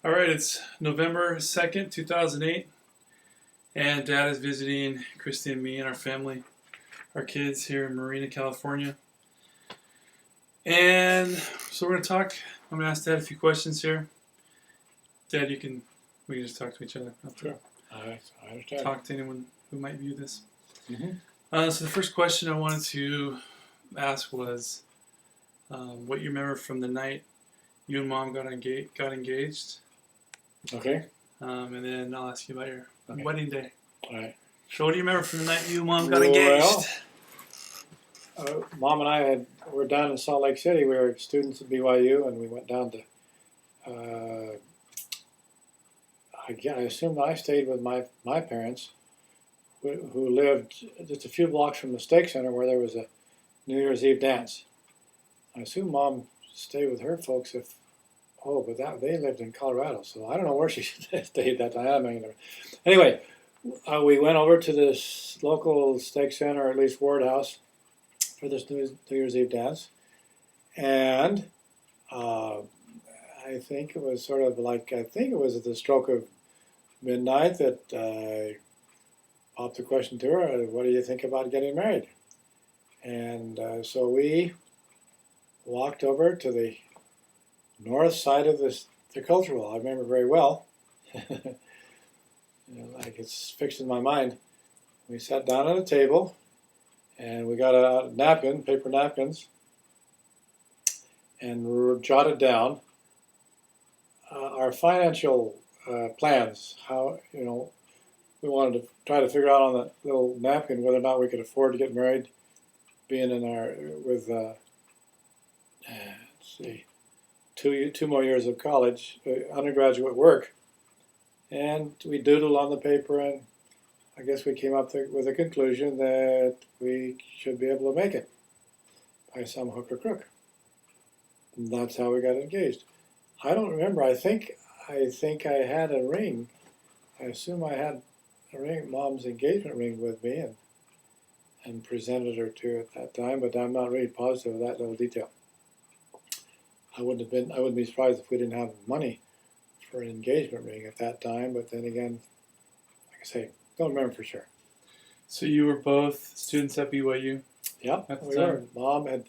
All right, it's November 2nd, 2008, and Dad is visiting Kristi and me and our family, our kids here in Marina, California. And so we're going to talk. I'm going to ask Dad a few questions here. Dad, we can just talk to each other. Sure. I understand. Talk to anyone who might view this. Mm-hmm. So the first question I wanted to ask was what you remember from the night you and Mom got engaged. Okay. And then I'll ask you about your wedding day. All right. So what do you remember from the night you and Mom got engaged? Well, Mom and I were down in Salt Lake City. We were students at BYU, and we went down to, I assume I stayed with my parents, who lived just a few blocks from the Stake Center where there was a New Year's Eve dance. I assume Mom stayed with her folks but they lived in Colorado, so I don't know where she stayed that time. Anyway, we went over to this local Stake Center, or at least Ward House, for this New Year's Eve dance, and I think it was at the stroke of midnight that I popped the question to her, what do you think about getting married? And so we walked over to the north side of the cultural. I remember very well. Like it's fixed in my mind. We sat down at a table, and we got a napkin, paper napkins, and jotted down our financial plans. How we wanted to try to figure out on that little napkin whether or not we could afford to get married, being with let's see, two more years of college, undergraduate work, and we doodled on the paper, and I guess we came up with a conclusion that we should be able to make it by some hook or crook. And that's how we got engaged. I don't remember. I think I had a ring. I assume I had a ring, Mom's engagement ring, with me, and presented her to at that time. But I'm not really positive of that little detail. I wouldn't be surprised if we didn't have money for an engagement ring at that time. But then again, like I say, don't remember for sure. So you were both students at BYU? Yeah, at the we time? were. Mom had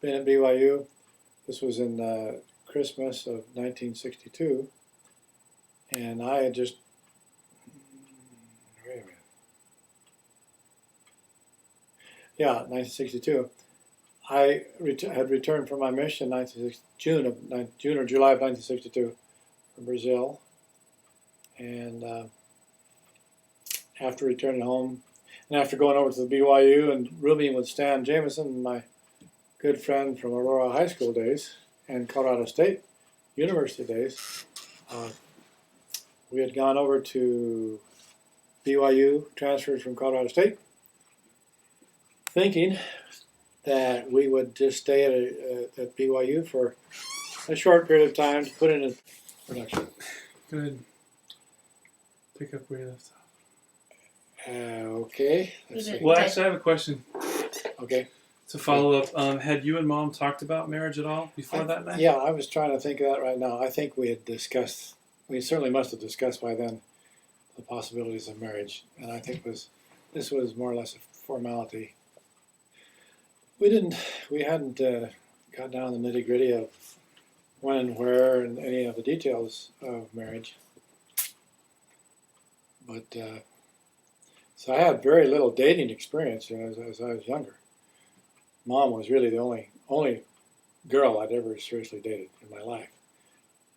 been at BYU. This was in Christmas of 1962, and I had just wait a minute. Yeah, 1962. I had returned from my mission June or July of 1962 from Brazil, and after returning home, and after going over to the BYU and rooming with Stan Jameson, my good friend from Aurora High School days and Colorado State University days, we had gone over to BYU, transferred from Colorado State, thinking that we would just stay at BYU for a short period of time to put in a production. Good. Pick up where you left off. Okay. Let's see. Well, actually, I have a question. Okay. To follow up, had you and Mom talked about marriage at all before that night? Yeah, I was trying to think of that right now. I think we certainly must have discussed by then the possibilities of marriage, and I think this was more or less a formality. We hadn't got down the nitty gritty of when and where and any of the details of marriage. But so I had very little dating experience as I was younger. Mom was really the only girl I'd ever seriously dated in my life.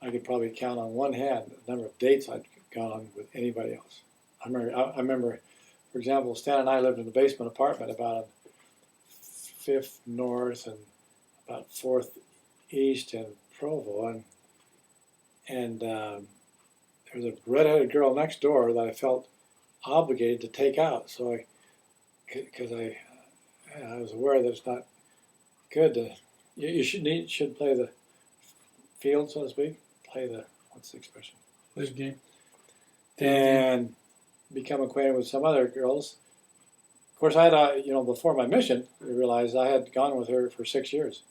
I could probably count on one hand the number of dates I'd gone on with anybody else. I remember, for example, Stan and I lived in a basement apartment about on 5th North and about 4th East in Provo, and there was a redheaded girl next door that I felt obligated to take out. So because I was aware that it's not good to. You should play the field, so to speak. What's the expression? Play the game. And become acquainted with some other girls. Of course, I had before my mission, I realized I had gone with her for 6 years,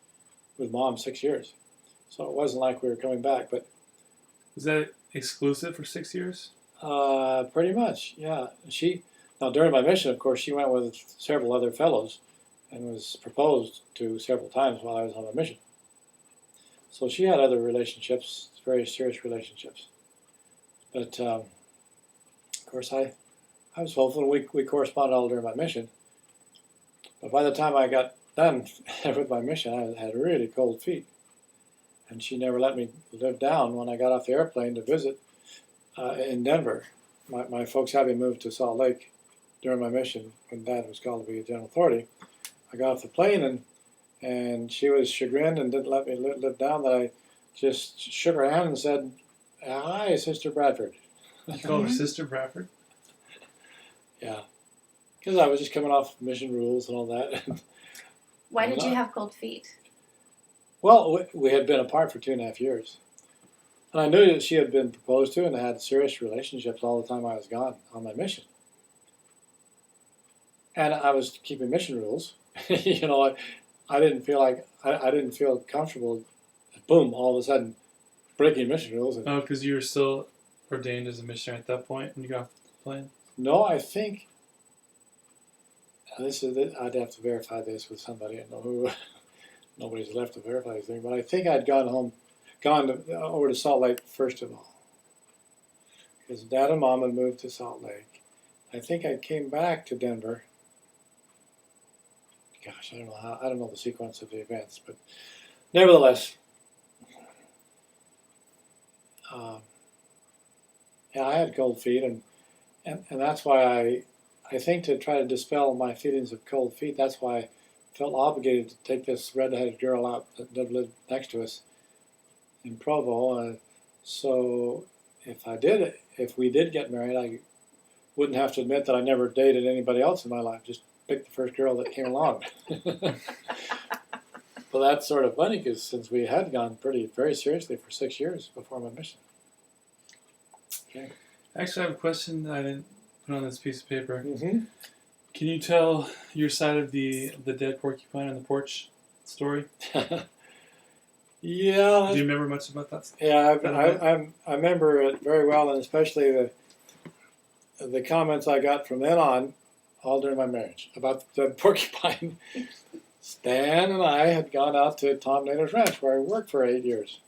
with Mom 6 years. So it wasn't like we were coming back. But was that exclusive for 6 years? Pretty much, yeah. Now during my mission, of course, she went with several other fellows and was proposed to several times while I was on my mission. So she had other relationships, very serious relationships. But of course, I was hopeful. We corresponded all during my mission. But by the time I got done with my mission, I had really cold feet. And she never let me live down when I got off the airplane to visit in Denver. My folks had me moved to Salt Lake during my mission when Dad was called to be a general authority. I got off the plane and she was chagrined and didn't let me live down. That I just shook her hand and said, "Hi, Sister Bradford." You call her Sister Bradford? Yeah, because I was just coming off mission rules and all that. Why did you have cold feet? Well, we had been apart for 2.5 years. And I knew that she had been proposed to and had serious relationships all the time I was gone on my mission. And I was keeping mission rules. You know, I didn't feel like, I didn't feel comfortable, boom, all of a sudden breaking mission rules. Oh, because you were still ordained as a missionary at that point when you got off the plane? No, I think, I'd have to verify this with somebody. I know who, nobody's left to verify this thing, but I think I'd gone over to Salt Lake first of all. Because Dad and Mom had moved to Salt Lake. I think I came back to Denver. Gosh, I don't know the sequence of the events, but nevertheless, yeah, I had cold feet, and that's why I think to try to dispel my feelings of cold feet, that's why I felt obligated to take this red-headed girl out that lived next to us in Provo. So if we did get married, I wouldn't have to admit that I never dated anybody else in my life. Just picked the first girl that came along. Well, that's sort of funny because since we had gone very seriously for 6 years before my mission. Okay. Actually, I have a question that I didn't put on this piece of paper. Mm-hmm. Can you tell your side of the dead porcupine on the porch story? Yeah. Do you remember much about that? Yeah, I remember it very well, and especially the comments I got from then on, all during my marriage, about the porcupine. Stan and I had gone out to Tom Nader's ranch, where I worked for 8 years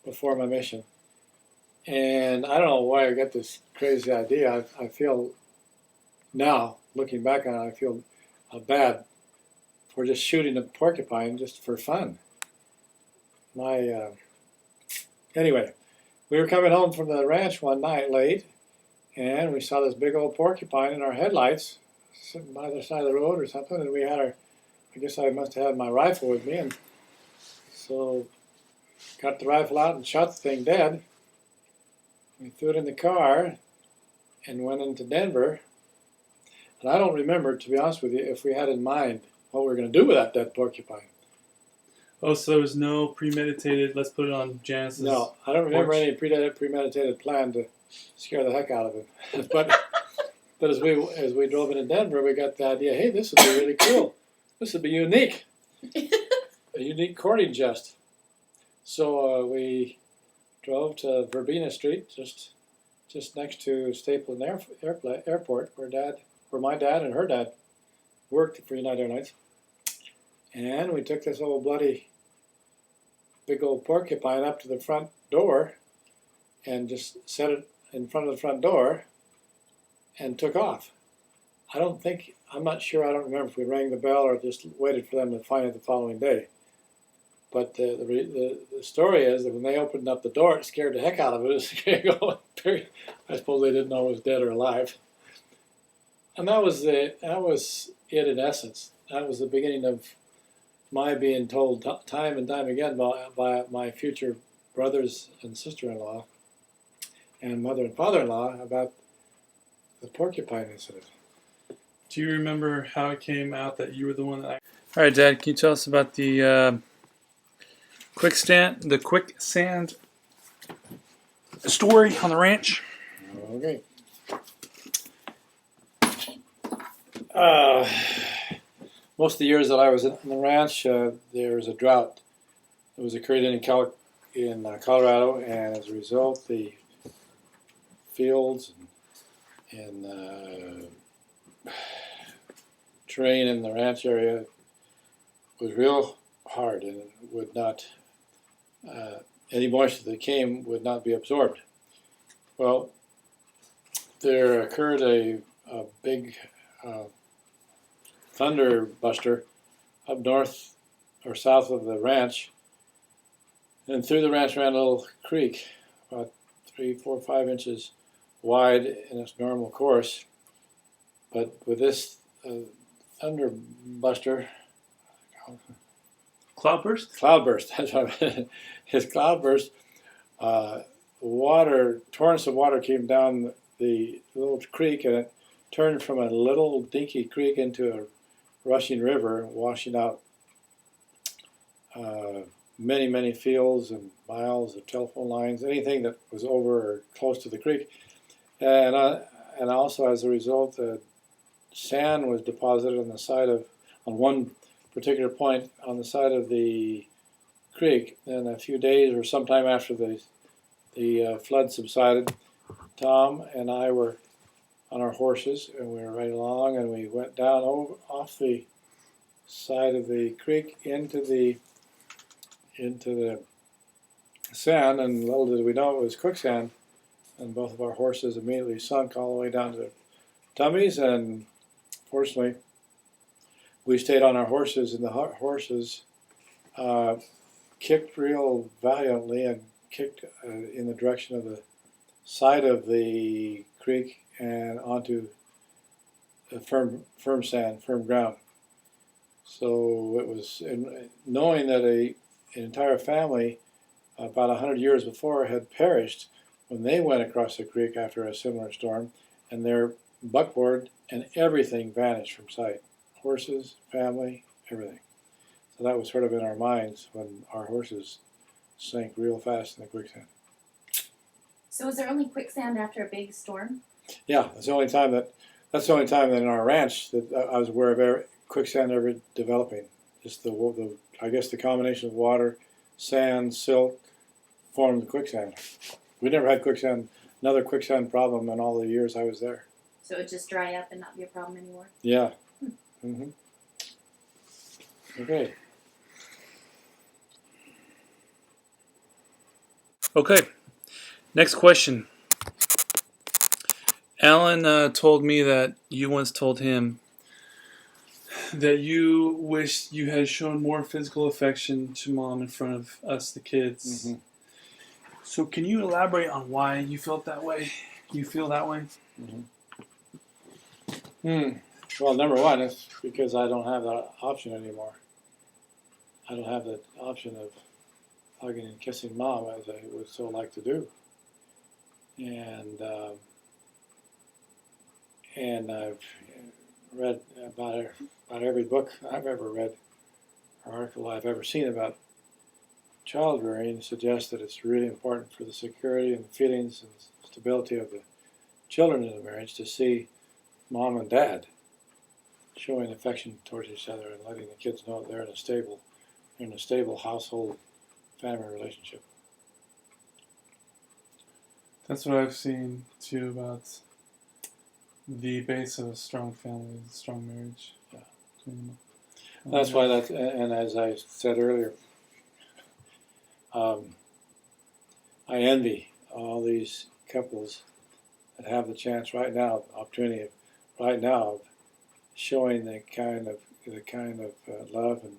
before my mission. And I don't know why I got this crazy idea. I feel now, looking back on it, I feel bad for just shooting a porcupine just for fun. Anyway, we were coming home from the ranch one night late, and we saw this big old porcupine in our headlights sitting by the side of the road or something, and we had I guess I must have had my rifle with me, and so got the rifle out and shot the thing dead. We threw it in the car and went into Denver. And I don't remember, to be honest with you, if we had in mind what we were going to do with that dead porcupine. Oh, so there was no premeditated, let's put it on Janice's No, I don't remember porch. any premeditated plan to scare the heck out of him. But as we drove into Denver, we got the idea, hey, this would be really cool. This would be unique. A unique courting jest. So we drove to Verbena Street, just next to Stapleton Airport, where my dad and her dad worked for United Airlines. And we took this old bloody big old porcupine up to the front door and just set it in front of the front door and took off. I'm not sure, I don't remember if we rang the bell or just waited for them to find it the following day. But the story is that when they opened up the door, it scared the heck out of it. I suppose they didn't know it was dead or alive. And that was it in essence. That was the beginning of my being told time and time again by my future brothers and sister-in-law and mother and father-in-law about the porcupine incident. Do you remember how it came out that you were the one that... All right, Dad, can you tell us about the quicksand story on the ranch? Okay. Most of the years that I was in the ranch, there was a drought that was occurring in Colorado, and as a result, the fields and terrain in the ranch area was real hard, and it would not, any moisture that came would not be absorbed. Well, there occurred a big thunder buster up north or south of the ranch, and through the ranch ran a little creek, about 3, 4, 5 inches wide in its normal course. But with this thunder buster, Cloudburst? that's what I meant. His cloudburst, torrents of water came down the little creek, and it turned from a little dinky creek into a rushing river, washing out many, many fields and miles of telephone lines, anything that was over or close to the creek. And also as a result, sand was deposited on one particular point on the side of the creek. And a few days or sometime after the flood subsided, Tom and I were on our horses, and we were riding along, and we went down off the side of the creek into the sand, and little did we know it was quicksand, and both of our horses immediately sunk all the way down to their tummies. And fortunately, we stayed on our horses, and the horses kicked real valiantly and kicked in the direction of the side of the creek and onto the firm sand, firm ground. So it was, knowing that an entire family about 100 years before had perished when they went across the creek after a similar storm, and their buckboard and everything vanished from sight. Horses, family, everything. So that was sort of in our minds when our horses sank real fast in the quicksand. So was there only quicksand after a big storm? Yeah, that's the only time that in our ranch that I was aware of quicksand ever developing. Just I guess the combination of water, sand, silt formed the quicksand. We never had another quicksand problem in all the years I was there. So it would just dry up and not be a problem anymore? Yeah. Mm-hmm. Okay. Okay. Next question. Alan told me that you once told him that you wished you had shown more physical affection to Mom in front of us, the kids. Mm-hmm. So can you elaborate on why you felt that way? You feel that way? Mm-hmm. Well, number one, it's because I don't have that option anymore. I don't have the option of hugging and kissing Mom as I would so like to do. And I've read about every book I've ever read or article I've ever seen about child rearing suggests that it's really important for the security and the feelings and stability of the children in a marriage to see Mom and Dad showing affection towards each other and letting the kids know that they're in a stable household family relationship. That's what I've seen too about the base of a strong family, a strong marriage. Yeah. That's why and as I said earlier, I envy all these couples that have the chance right now, the opportunity right now of showing the kind of love and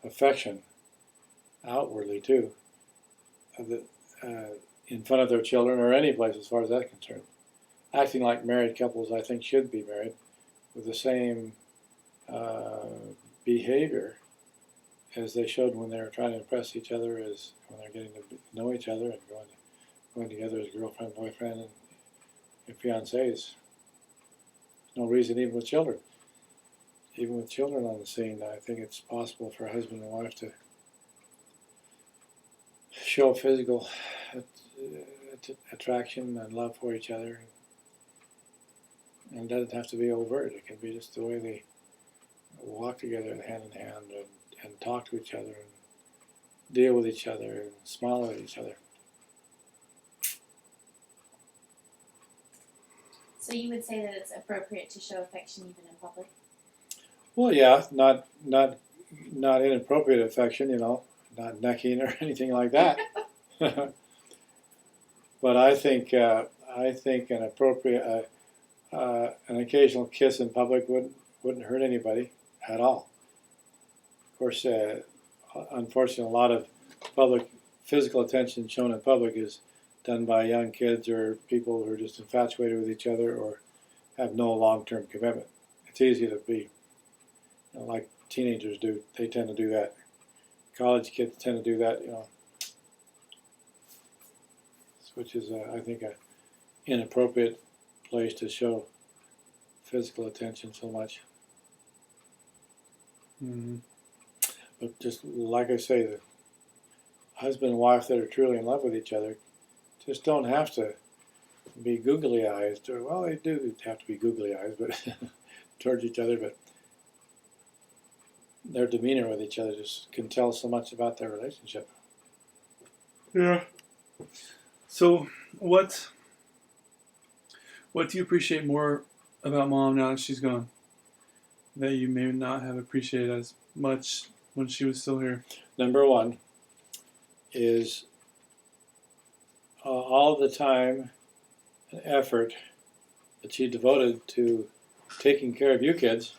affection outwardly too, in front of their children or any place as far as that's concerned. Acting like married couples, I think, should be married with the same behavior as they showed when they were trying to impress each other, as when they're getting to know each other and going together as girlfriend, boyfriend, and fiancés. No reason, even with children on the scene, I think it's possible for a husband and wife to show physical attraction and love for each other. And it doesn't have to be overt. It can be just the way they walk together hand in hand and talk to each other and deal with each other and smile at each other. So you would say that it's appropriate to show affection even in public? Well, yeah, not inappropriate affection, not necking or anything like that. But I think an appropriate an occasional kiss in public wouldn't hurt anybody at all. Of course, unfortunately, a lot of public physical attention shown in public is done by young kids or people who are just infatuated with each other or have no long-term commitment. It's easy to be, like teenagers do. They tend to do that. College kids tend to do that, which is, I think, an inappropriate place to show physical attention so much. Mm-hmm. But just like I say, the husband and wife that are truly in love with each other just don't have to be googly eyes. Well, they do have to be googly eyes, but towards each other. But their demeanor with each other just can tell so much about their relationship. Yeah. So, what do you appreciate more about Mom now that she's gone, that you may not have appreciated as much when she was still here? Number one is all the time and effort that she devoted to taking care of you kids,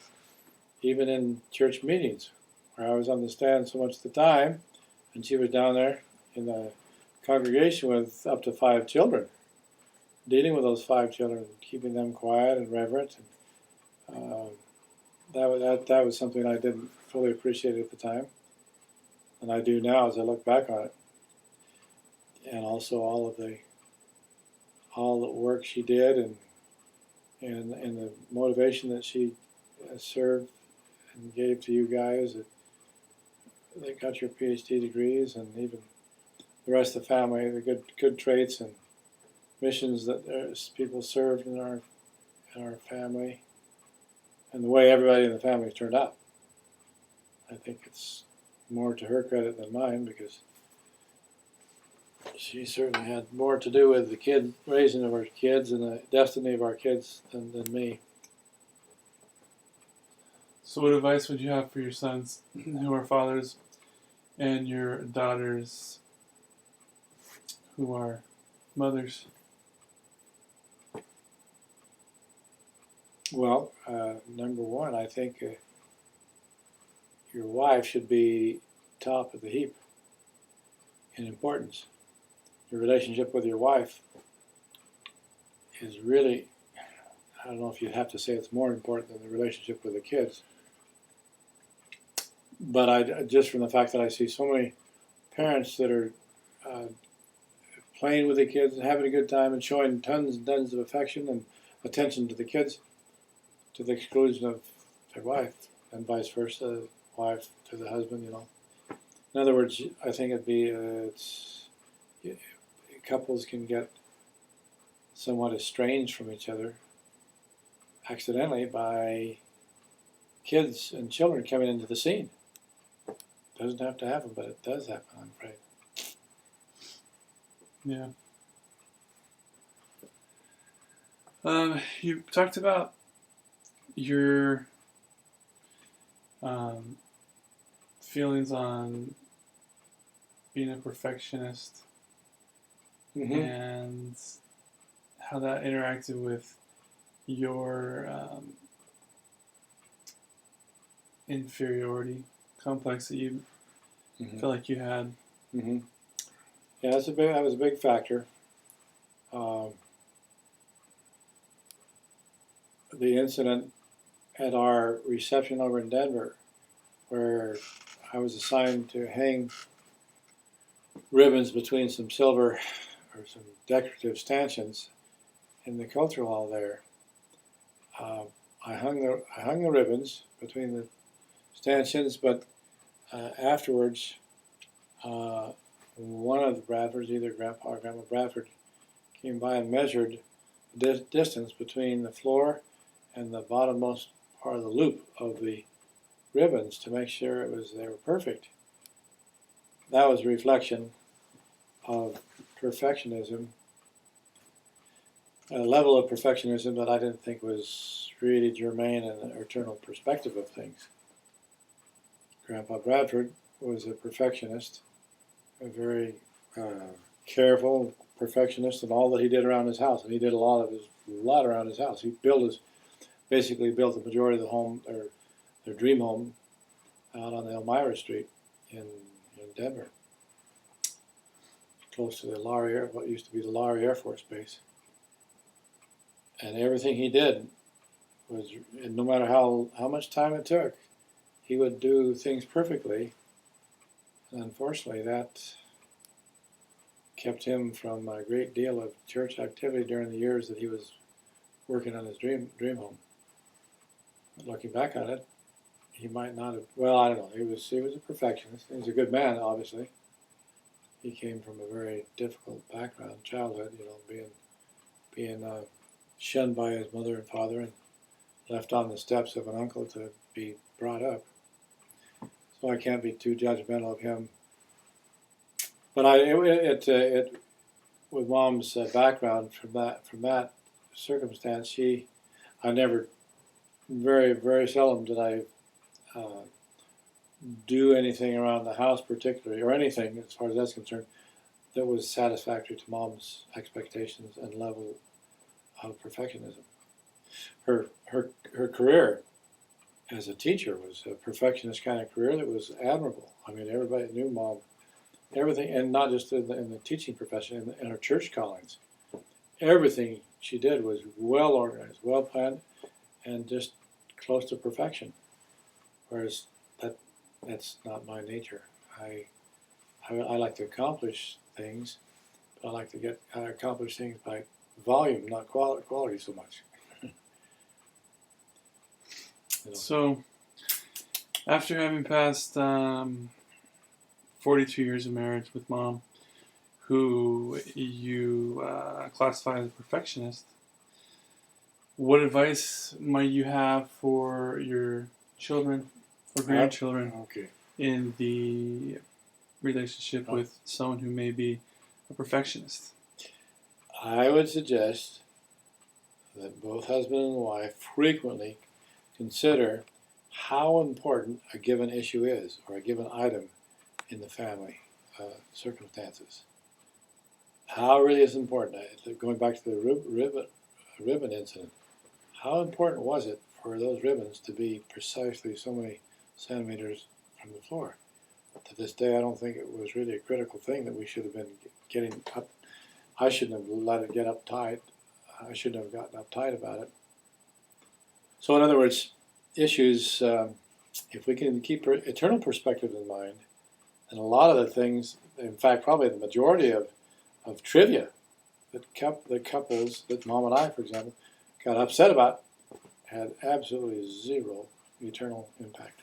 even in church meetings, where I was on the stand so much of the time, and she was down there in the congregation with up to 5 children, dealing with those 5 children, keeping them quiet and reverent. And, that was something I didn't fully appreciate at the time, and I do now as I look back on it. And also all the work she did, and the motivation that she served and gave to you guys that got your PhD degrees, and even the rest of the family, the good traits and missions that people served in our family, and the way everybody in the family turned out. I think it's more to her credit than mine, because she certainly had more to do with the raising of our kids and the destiny of our kids than me. So, what advice would you have for your sons who are fathers and your daughters who are mothers? Well, number one, I think your wife should be top of the heap in importance. Your relationship with your wife is really, I don't know if you'd have to say it's more important than the relationship with the kids. But just from the fact that I see so many parents that are playing with the kids and having a good time and showing tons and tons of affection and attention to the kids, to the exclusion of their wife, and vice versa, wife to the husband, In other words, I think it'd be, couples can get somewhat estranged from each other accidentally by kids and children coming into the scene. Doesn't have to happen, but it does happen, I'm afraid. Yeah. You talked about your feelings on being a perfectionist, Mm-hmm. and how that interacted with your inferiority complex that you felt like you had. Mm-hmm. Yeah, that was a big factor. The incident at our reception over in Denver, where I was assigned to hang ribbons between some silver or some decorative stanchions in the cultural hall there. I hung the ribbons between the stanchions, but afterwards, one of the Bradfords, either Grandpa or Grandma Bradford, came by and measured the distance between the floor and the bottommost part of the loop of the ribbons to make sure they were perfect. That was a reflection of perfectionism. a level of perfectionism that I didn't think was really germane in the eternal perspective of things. Grandpa Bradford was a perfectionist, a very careful perfectionist in all that he did around his house, and he did a lot around his house. He basically built the majority of the home, or their dream home, out on Elmira Street in Denver, close to the what used to be the Laurie Air Force Base. And everything he did was, and no matter how much time it took, he would do things perfectly. And unfortunately, that kept him from a great deal of church activity during the years that he was working on his dream home. But looking back on it, he might not have. Well, I don't know. He was a perfectionist. He was a good man, obviously. He came from a very difficult background, childhood. Being shunned by his mother and father, and left on the steps of an uncle to be brought up. So I can't be too judgmental of him. But with Mom's background from that circumstance, I never, very, very seldom did I do anything around the house particularly, or anything as far as that's concerned, that was satisfactory to Mom's expectations and level of perfectionism. Her career as a teacher was a perfectionist kind of career that was admirable. I mean, everybody knew Mom, everything, and not just in the teaching profession, in her church callings. Everything she did was well organized, well planned, and just close to perfection. Whereas that's not my nature. I like to accomplish things, but I like to accomplish things by volume, not quality so much. So, after having passed 42 years of marriage with Mom, who you classify as a perfectionist, what advice might you have for your children or grandchildren in the relationship with someone who may be a perfectionist? I would suggest that both husband and wife frequently consider how important a given issue is, or a given item in the family circumstances. How really is important? Going back to the ribbon incident, how important was it for those ribbons to be precisely so many centimeters from the floor? To this day, I don't think it was really a critical thing that we should have been getting up. I shouldn't have let it get uptight. I shouldn't have gotten uptight about it. So in other words, issues, if we can keep eternal perspective in mind, and a lot of the things, in fact, probably the majority of trivia that the couples that Mom and I, for example, got upset about, had absolutely zero eternal impact.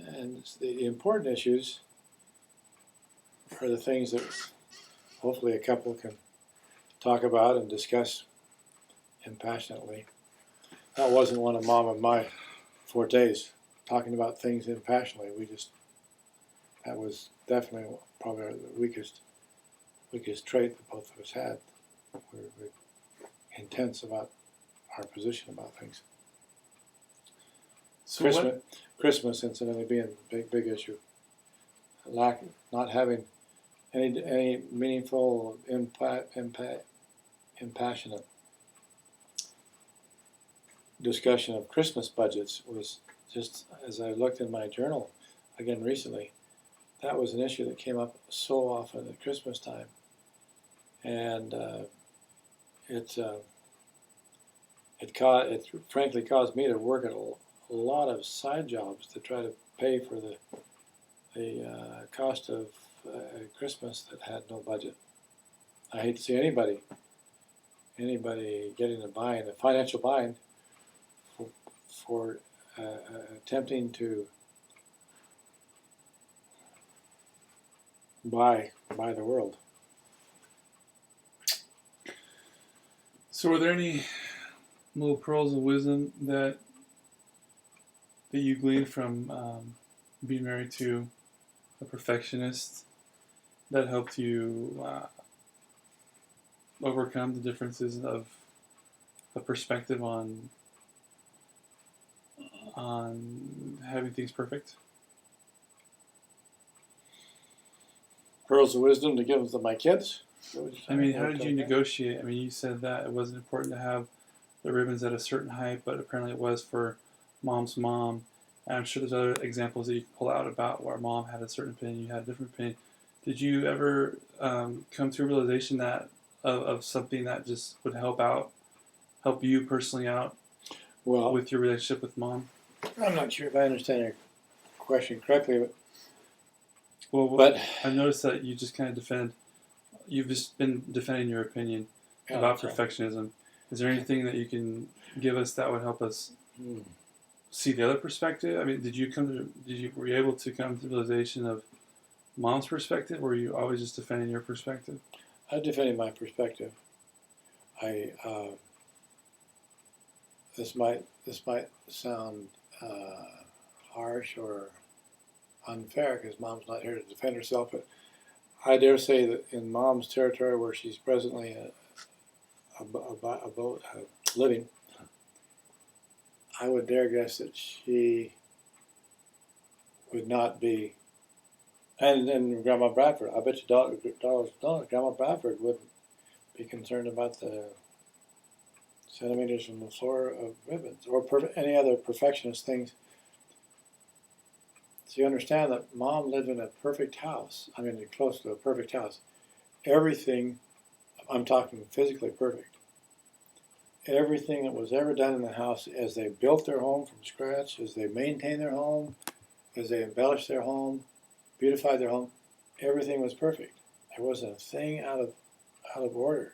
And the important issues are the things that hopefully a couple can talk about and discuss impassionately. That wasn't one of Mom and my fortes, talking about things impassionately. That was definitely probably the weakest trait that both of us had. We're intense about our position about things. So Christmas incidentally being a big issue. Not having any meaningful, impassionate discussion of Christmas budgets was just, as I looked in my journal again recently, that was an issue that came up so often at Christmas time, and it frankly caused me to work at a lot of side jobs to try to pay for the cost of Christmas that had no budget. I hate to see anybody getting a financial bind for attempting to buy the world. So were there any little pearls of wisdom that you gleaned from being married to a perfectionist that helped you overcome the differences of a perspective on having things perfect? Pearls of wisdom to give to my kids. I mean, how did you negotiate? I mean, you said that it wasn't important to have the ribbons at a certain height, but apparently it was for mom's mom. And I'm sure there's other examples that you can pull out about where mom had a certain opinion, you had a different opinion. Did you ever come to a realization that of something that just would help you personally out Well, with your relationship with mom? I'm not sure if I understand your question correctly, Well, but I've noticed that you just kind of you've just been defending your opinion about perfectionism. Is there anything that you can give us that would help us see the other perspective? I mean, were you able to come to the realization of mom's perspective, or were you always just defending your perspective? I'm defending my perspective. This might sound harsh or unfair because mom's not here to defend herself, but I dare say that in mom's territory where she's presently living, I would dare guess that she would not be, and Grandma Bradford, I bet you dollars, Grandma Bradford wouldn't be concerned about the centimeters from the floor of ribbons or any other perfectionist things. So you understand that mom lived in a perfect house. I mean, close to a perfect house. Everything, I'm talking physically perfect. Everything that was ever done in the house as they built their home from scratch, as they maintained their home, as they embellished their home, beautified their home, everything was perfect. There wasn't a thing out of order.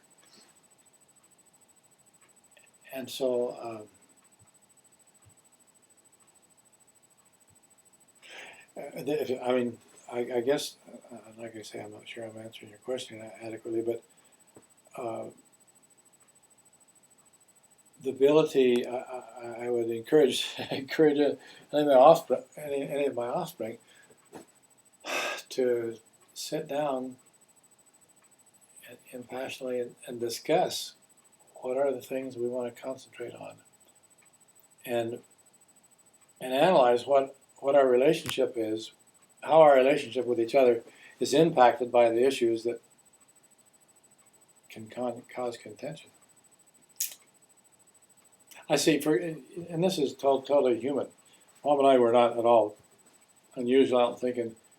And so, I mean, I guess, like I say, I'm not sure I'm answering your question adequately, but the ability, I would encourage any of my offspring to sit down and passionately and discuss what are the things we want to concentrate on, and analyze what our relationship is, how our relationship with each other is impacted by the issues that can cause contention. I see, and this is totally human. Mom and I were not at all unusual, I don't think,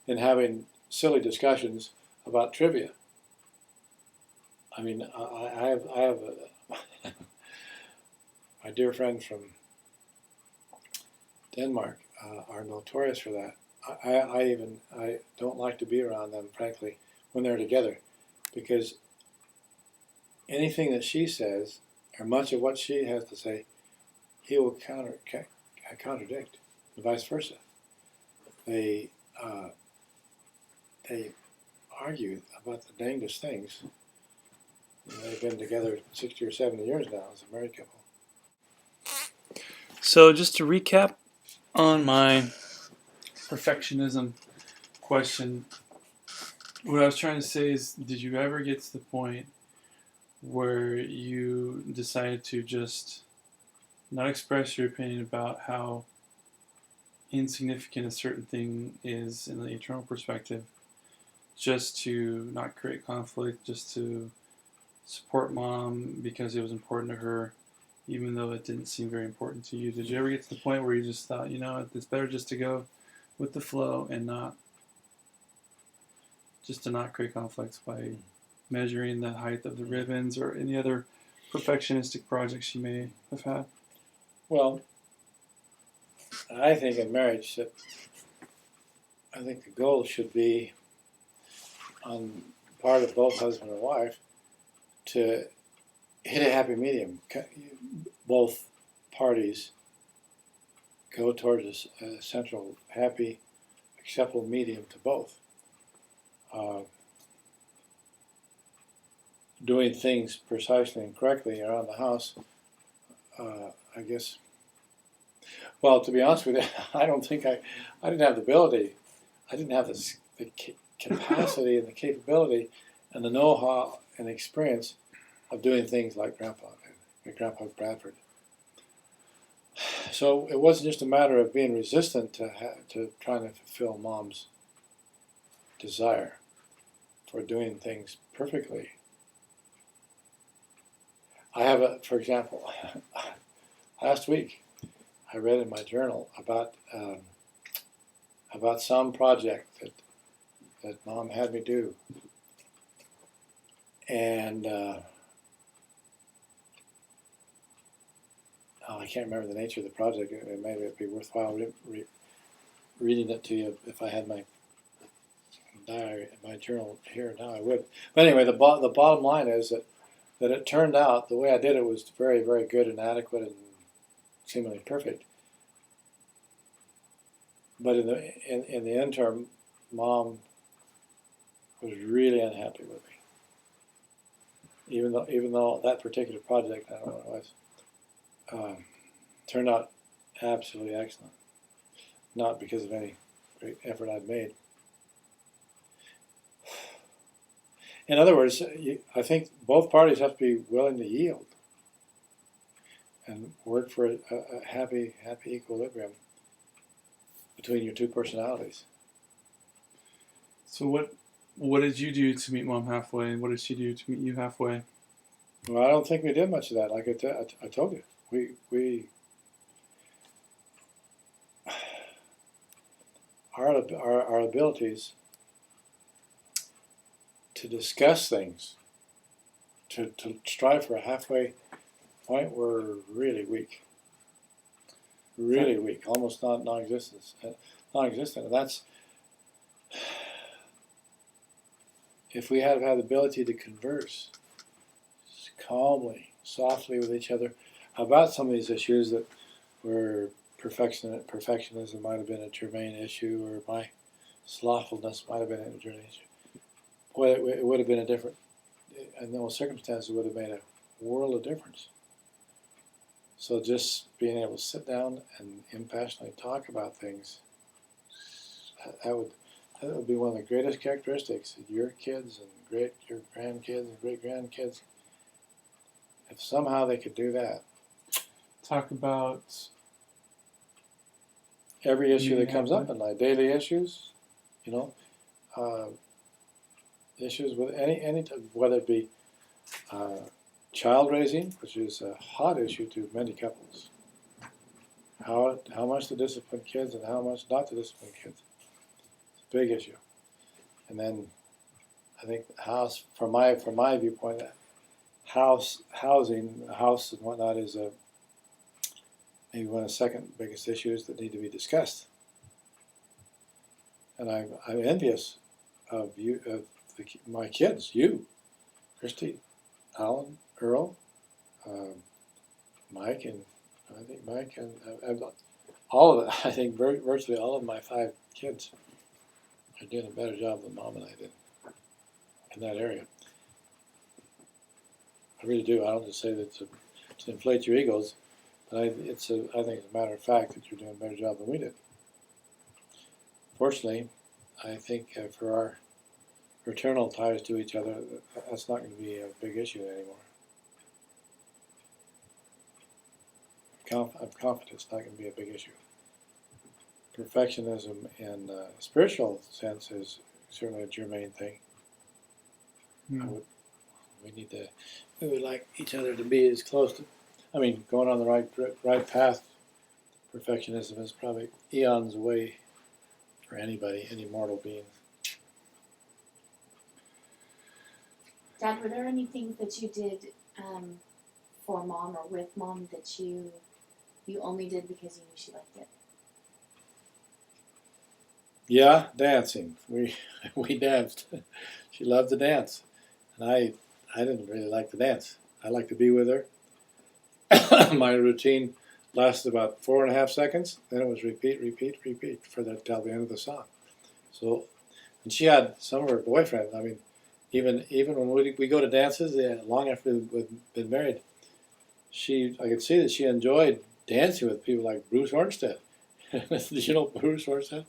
in having silly discussions about trivia. I mean, I have my dear friends from Denmark are notorious for that. I don't like to be around them, frankly, when they're together, because anything that she says, or much of what she has to say, he will contradict, and vice versa. They argue about the dangest things. They've been together 60 or 70 years now as a married couple. So just to recap on my perfectionism question, what I was trying to say is, did you ever get to the point where you decided to just not express your opinion about how insignificant a certain thing is in the eternal perspective, just to not create conflict, just to support mom because it was important to her, even though it didn't seem very important to you? Did you ever get to the point where you just thought, it's better just to go with the flow and not create conflicts by measuring the height of the ribbons or any other perfectionistic projects you may have had? Well, I think in marriage that I think the goal should be on part of both husband and wife to hit a happy medium. Both parties go towards a central, happy, acceptable medium to both. Doing things precisely and correctly around the house, I guess. Well, to be honest with you, I don't think I didn't have the ability. I didn't have the capacity and the capability and the know-how and experience. of doing things like Grandpa Bradford. So it wasn't just a matter of being resistant to trying to fulfill Mom's desire for doing things perfectly. For example, last week I read in my journal about some project that Mom had me do, and I can't remember the nature of the project. Maybe it'd be worthwhile reading it to you if I had my diary, my journal here now. I would. But anyway, the bottom line is that it turned out the way I did it was very, very good and adequate and seemingly perfect. But in the interim, Mom was really unhappy with me. Even though that particular project, I don't know what it was, turned out absolutely excellent. Not because of any great effort I'd made. In other words, I think both parties have to be willing to yield and work for a happy equilibrium between your two personalities. So what did you do to meet Mom halfway, and what did she do to meet you halfway? Well, I don't think we did much of that. Like I told you, we our abilities to discuss things, to strive for a halfway point, were really weak. Really weak, almost non-existent. And that's, if we had the ability to converse calmly, softly with each other about some of these issues that were perfectionism might have been a germane issue, or my slothfulness might have been a germane issue. Boy, it would have been a different, in those circumstances, it would have made a world of difference. So just being able to sit down and impassionately talk about things, that would be one of the greatest characteristics of your kids and your grandkids and great grandkids. If somehow they could do that. Talk about every issue that comes up in life, daily issues, issues with any type, whether it be child raising, which is a hot issue to many couples. How much to discipline kids and how much not to discipline kids. It's a big issue. And then I think the house, from my viewpoint, housing, the house and whatnot is maybe one of the second biggest issues that need to be discussed. And I'm envious of you, of my kids, you, Kristi, Alan, Earl, Mike, and I think Mike, and all of it. I think virtually all of my 5 kids are doing a better job than Mom and I did in that area. I really do. I don't just say that to inflate your egos, but I think it's a matter of fact that you're doing a better job than we did. Fortunately, I think for our fraternal ties to each other, that's not going to be a big issue anymore. I'm confident it's not going to be a big issue. Perfectionism in a spiritual sense is certainly a germane thing. We would like each other to be as close to, going on the right path. Perfectionism is probably eons away for anybody, any mortal being. Dad, were there any things that you did for Mom or with Mom that you only did because you knew she liked it? Yeah, dancing. We danced. She loved to dance, and I didn't really like to dance. I liked to be with her. My routine lasted about 4.5 seconds. Then it was repeat for till the end of the song. So, and she had some of her boyfriends. Even when we go to dances, long after we've been married, I could see that she enjoyed dancing with people like Bruce Hornstead. Did you know Bruce Hornstead?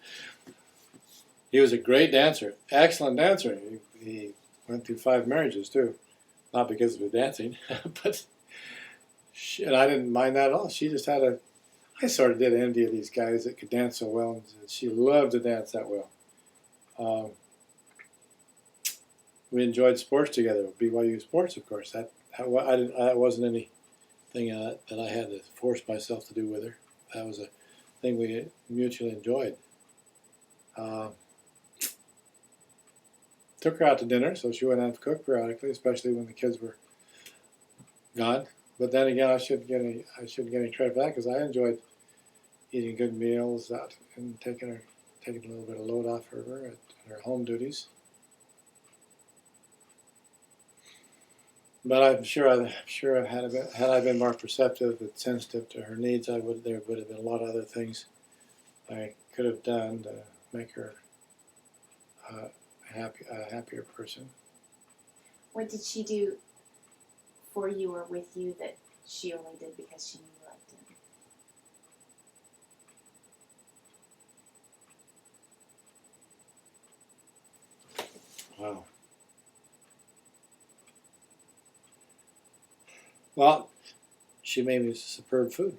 He was a great dancer, excellent dancer. He went through 5 marriages too. not because of the dancing, but and I didn't mind that at all. She just had I sort of did envy of these guys that could dance so well, and she loved to dance that well. We enjoyed sports together, BYU sports, of course. That wasn't anything that I had to force myself to do with her. That was a thing we mutually enjoyed. Took her out to dinner, so she wouldn't have to cook periodically, especially when the kids were gone. But then again, I shouldn't get any credit for that because I enjoyed eating good meals out and taking a little bit of load off of her at her home duties. But I'm sure had I been more perceptive and sensitive to her needs, there would have been a lot of other things I could have done to make her a happier person. What did she do for you or with you that she only did because she knew you liked it? Wow. Well, she made me superb food.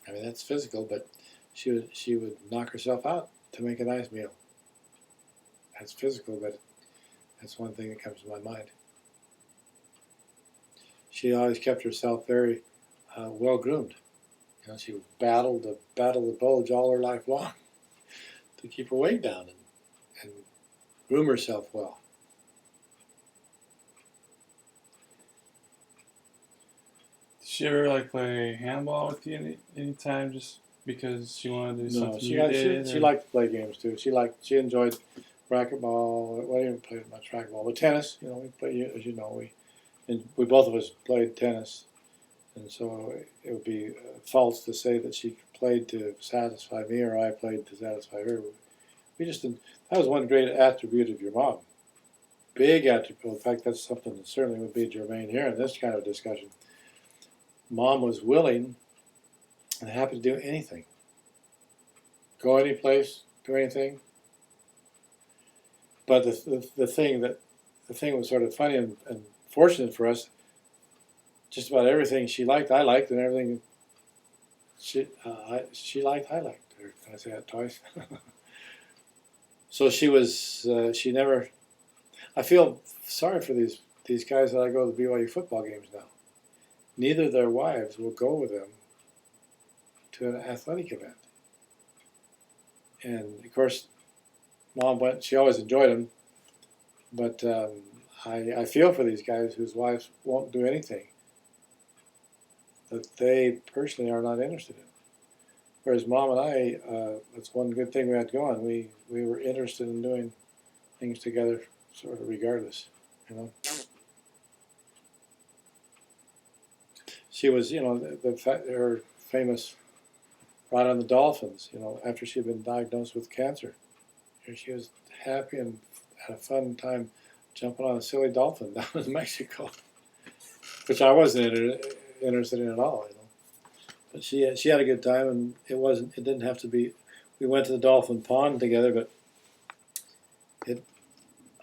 I mean, that's physical, but she would knock herself out to make a nice meal. That's physical, but that's one thing that comes to my mind. She always kept herself very well groomed. You know, she battled the bulge all her life long to keep her weight down and groom herself well. Did she ever play handball with you any time just because she wanted to do something? She liked to play games too. She enjoyed racquetball. Well, I didn't play much racquetball, but tennis. You know, we play, as you know, we both of us played tennis, and so it would be false to say that she played to satisfy me or I played to satisfy her. We just didn't. That was one great attribute of your mom. Big attribute. In fact, that's something that certainly would be germane here in this kind of discussion. Mom was willing and happy to do anything. Go any place, do anything. But the thing was sort of funny and fortunate for us. Just about everything she liked, I liked, and everything she liked, I liked. Or can I say that twice? So she never. I feel sorry for these guys that I go to the BYU football games now. Neither of their wives will go with them to an athletic event. And of course, Mom went. She always enjoyed them, but I feel for these guys whose wives won't do anything that they personally are not interested in. Whereas Mom and I, that's one good thing we had going. We were interested in doing things together, sort of regardless, you know. She was, you know, her famous ride on the dolphins, you know, after she had been diagnosed with cancer. She was happy and had a fun time jumping on a silly dolphin down in Mexico, which I wasn't interested in at all, you know. But she had a good time, and it didn't have to be. We went to the dolphin pond together, but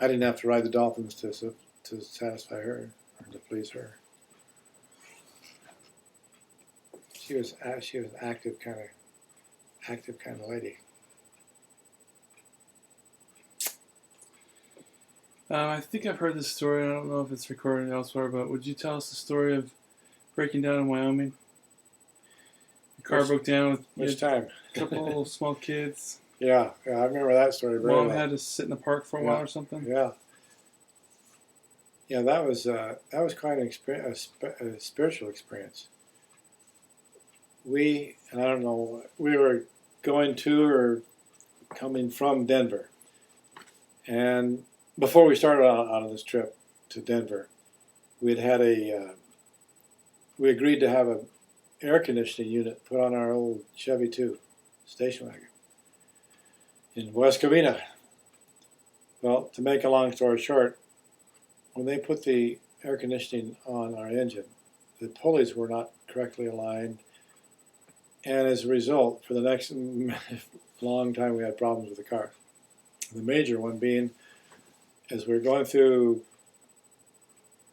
I didn't have to ride the dolphins to satisfy her or to please her. She was an active kind of lady. I think I've heard this story. I don't know if it's recorded elsewhere, but would you tell us the story of breaking down in Wyoming? The car broke down with Which time? a couple small kids. Yeah, I remember that story very well. Mom had to sit in the park for a while or something. Yeah. Yeah, that was quite a spiritual experience. We were going to or coming from Denver, and before we started on this trip to Denver, we agreed to have an air conditioning unit put on our old Chevy 2 station wagon in West Covina. Well, to make a long story short, when they put the air conditioning on our engine, the pulleys were not correctly aligned, and as a result, for the next long time, we had problems with the car. The major one being, as we were going through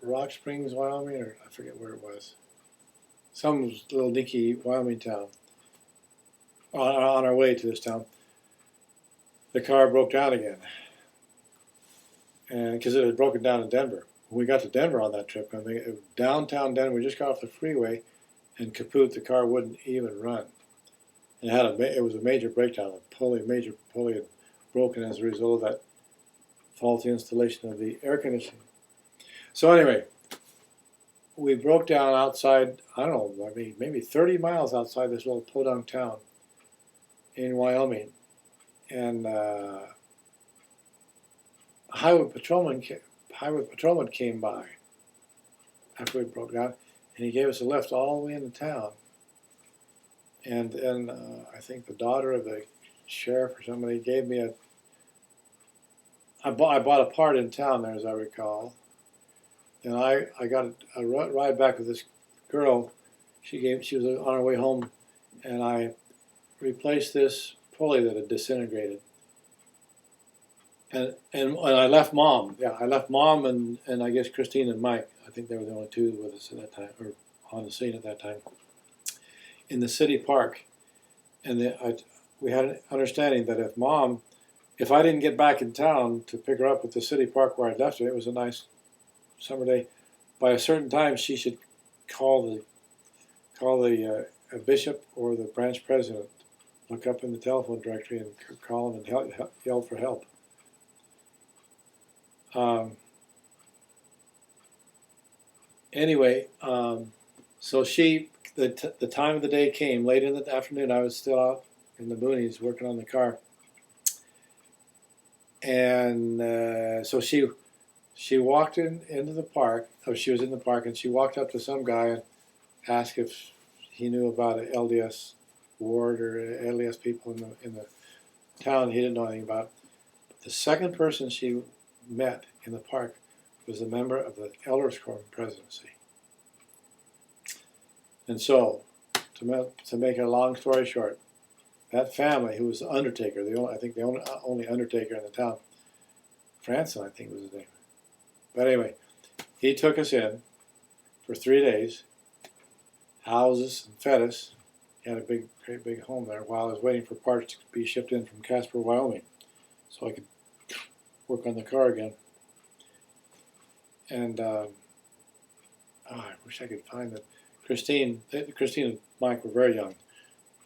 Rock Springs, Wyoming, or I forget where it was. Some little dinky Wyoming town. On our way to this town, the car broke down again, and because it had broken down in Denver. When we got to Denver on that trip, downtown Denver, we just got off the freeway, and kaput, the car wouldn't even run. And it was a major breakdown. Major pulley had broken as a result of that faulty installation of the air conditioning. So anyway, we broke down outside, I don't know, maybe 30 miles outside this little podunk town in Wyoming. And a highway patrolman came by after we broke down, and he gave us a lift all the way into town. And then I think the daughter of the sheriff or somebody gave me I bought a part in town there, as I recall. And I got a ride back with this girl. She was on her way home, and I replaced this pulley that had disintegrated. And I left Mom. Yeah, I left Mom and I guess Christine and Mike. I think they were the only two with us at that time, or on the scene at that time, in the city park. And we had an understanding that if I didn't get back in town to pick her up at the city park where I'd left her, it was a nice summer day, by a certain time she should call the bishop or the branch president, look up in the telephone directory and call them and yell for help. Anyway, so the time of the day came, late in the afternoon. I was still out in the boonies working on the car. And so she walked into the park, or she was in the park, and she walked up to some guy and asked if he knew about an LDS ward or LDS people in the town he didn't know anything about. But the second person she met in the park was a member of the Elders Quorum presidency. And so, to make a long story short, that family, who was the undertaker, I think the only undertaker in the town, Franson, I think was his name. But anyway, he took us in for 3 days, housed us and fed us. He had a great big home there while I was waiting for parts to be shipped in from Casper, Wyoming, so I could work on the car again. And I wish I could find that. Christine and Mike were very young,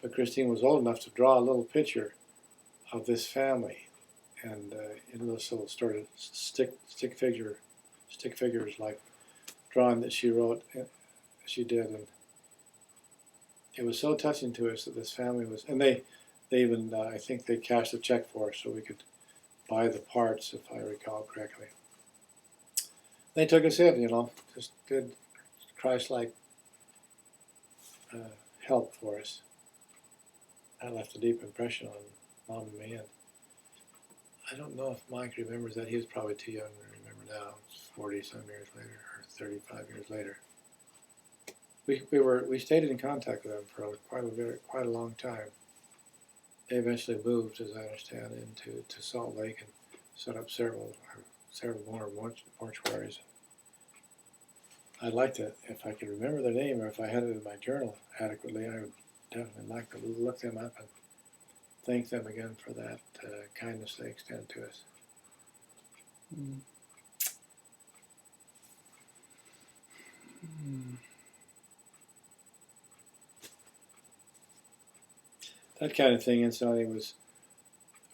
but Christine was old enough to draw a little picture of this family, and in those little sort of stick figures like drawing that she wrote, she did, and it was so touching to us that this family was, and they even I think they cashed a check for us so we could buy the parts, if I recall correctly. They took us in, just good Christ-like help for us. That left a deep impression on Mom and me. And I don't know if Mike remembers that. He was probably too young to remember now. It's 40-some years later, or 35 years later. We stayed in contact with them for quite a long time. They eventually moved, as I understand, to Salt Lake and set up several more mortuaries. I'd like to, if I could remember their name, or if I had it in my journal adequately, I would definitely like to look them up and thank them again for that kindness they extend to us. That kind of thing, incidentally, was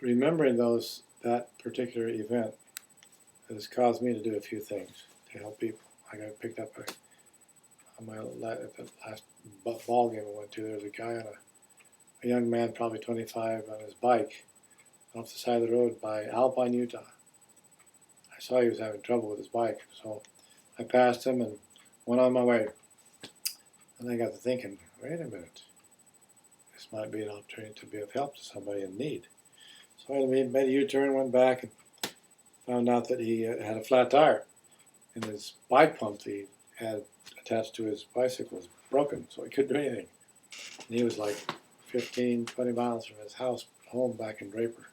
remembering that particular event has caused me to do a few things to help people. I got picked up at the last ball game I went to. There was a guy a young man, probably 25, on his bike off the side of the road by Alpine, Utah. I saw he was having trouble with his bike, so I passed him and went on my way. And I got to thinking, wait a minute, this might be an opportunity to be of help to somebody in need. So I made a U-turn, went back, and found out that he had a flat tire. And his bike pump that he had attached to his bicycle was broken, so he couldn't do anything. And he was like 15, 20 miles from his house home back in Draper.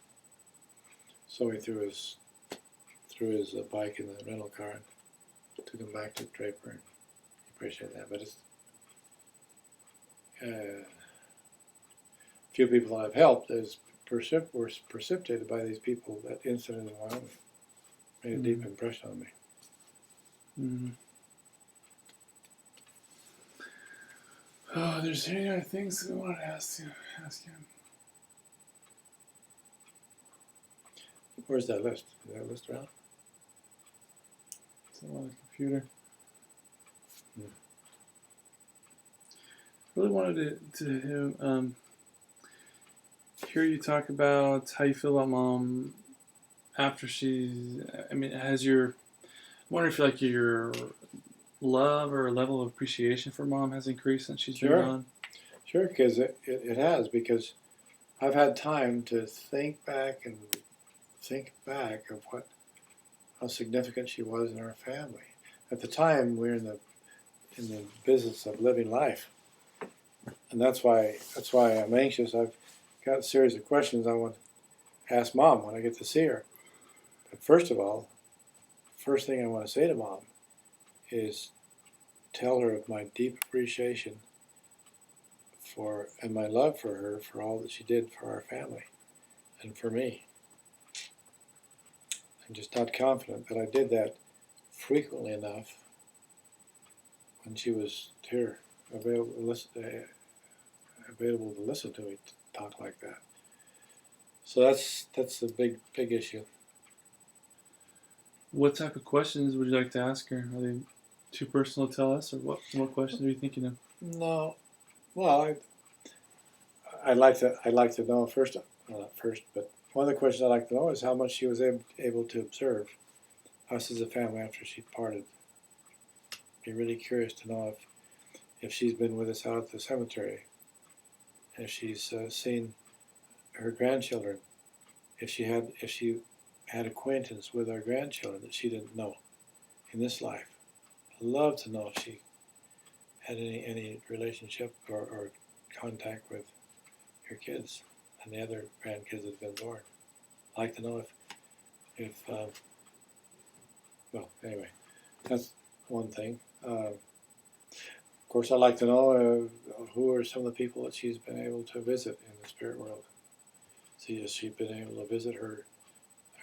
So he threw his bike in the rental car and took him back to Draper and appreciate that. But it's few people that I've helped is were precipitated by these people. That incident in Wyoming made a deep impression on me. Mm. Oh, there's any other things I wanted to ask you. Where's that list? Is that list around? It's on the computer. Hmm. Really wanted to hear you talk about how you feel about mom after she's. I mean, I wonder if like your love or level of appreciation for mom has increased since she's been gone. Sure, because it has, because I've had time to think back of how significant she was in our family. At the time, we were in the business of living life, and that's why I'm anxious. I've got a series of questions I want to ask Mom when I get to see her. But first of all, first thing I want to say to Mom is tell her of my deep appreciation for and my love for her for all that she did for our family and for me. I'm just not confident that I did that frequently enough when she was here, available to listen to me talk like that. So that's a big issue. What type of questions would you like to ask her? Are they too personal to tell us, or what questions are you thinking of? No, well, I'd like to know first. Well, not first, but one of the questions I'd like to know is how much she was able to observe us as a family after she parted. Be really curious to know if she's been with us out at the cemetery, if she's seen her grandchildren, if she had acquaintance with our grandchildren that she didn't know in this life. I'd love to know if she had any relationship or contact with your kids and the other grandkids that have been born. I'd like to know if well, anyway, that's one thing. Of course, I'd like to know who are some of the people that she's been able to visit in the spirit world. See, has she been able to visit her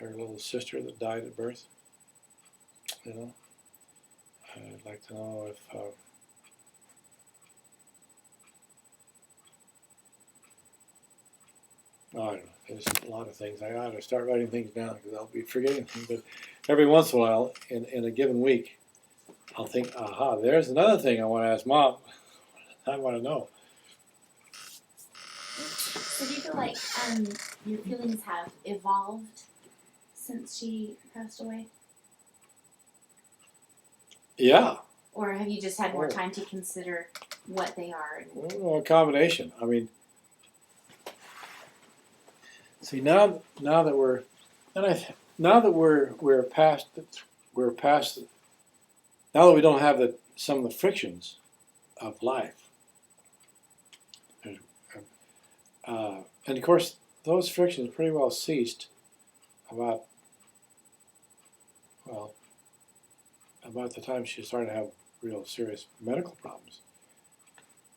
little sister that died at birth? You know, I'd like to know if I don't know. There's a lot of things. I ought to start writing things down because I'll be forgetting things. But every once in a while, in a given week, I'll think, aha, there's another thing I want to ask Mom. I want to know. So do you feel like your feelings have evolved since she passed away? Yeah. Or have you just had more time to consider what they are? Well, a combination. I mean, see now that we're past now that we don't have some of the frictions of life. And of course, those frictions pretty well ceased about the time she started to have real serious medical problems.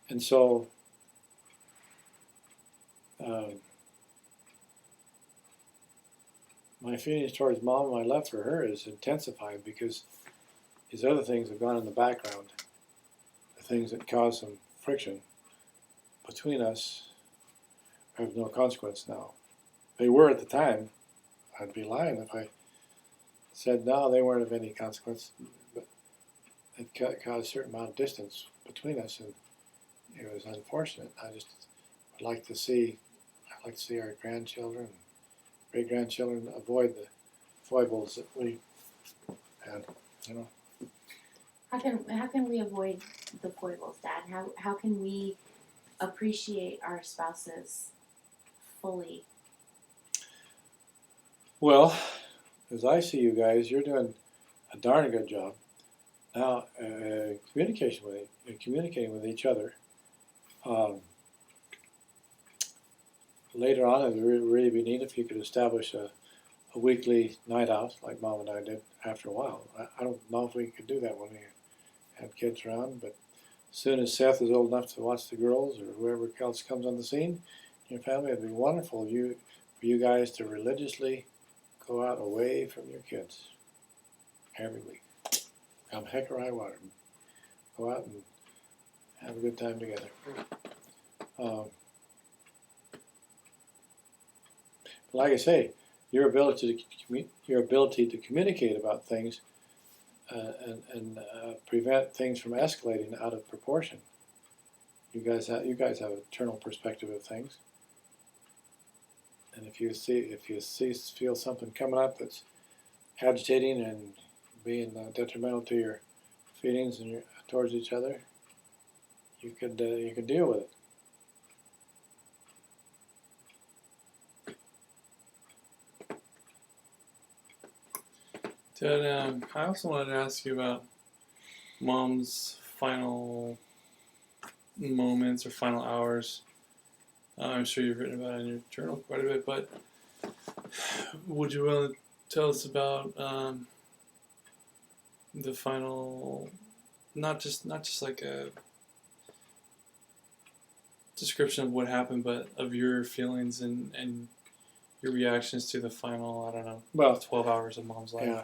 And so my feelings towards Mom and my love for her is intensified because these other things have gone in the background. The things that cause some friction between us have no consequence now. They were at the time. I'd be lying if I said no, they weren't of any consequence. But it caused a certain amount of distance between us, and it was unfortunate. I'd like to see our grandchildren, great grandchildren avoid the foibles that we had. You know. How can we avoid the foibles, Dad? How can we appreciate our spouses fully? Well, as I see you guys, you're doing a darn good job now communicating with each other. Later on, it would really be neat if you could establish a a weekly night out like Mom and I did after a while. I don't know if we could do that when we had kids around, but as soon as Seth is old enough to watch the girls or whoever else comes on the scene in your family, it'd be wonderful for you guys to religiously go out away from your kids every week. Come heck or high water. Go out and have a good time together. Like I say, your ability to communicate about things and prevent things from escalating out of proportion. You guys have an eternal perspective of things, and if you feel something coming up that's agitating and being detrimental to your feelings and towards each other, you could deal with it. Dad, I also wanted to ask you about Mom's final moments or final hours. I'm sure you've written about it in your journal quite a bit, but would you want to tell us about the final, not just like a description of what happened, but of your feelings and your reactions to the final, I don't know, 12 hours of Mom's life? Yeah.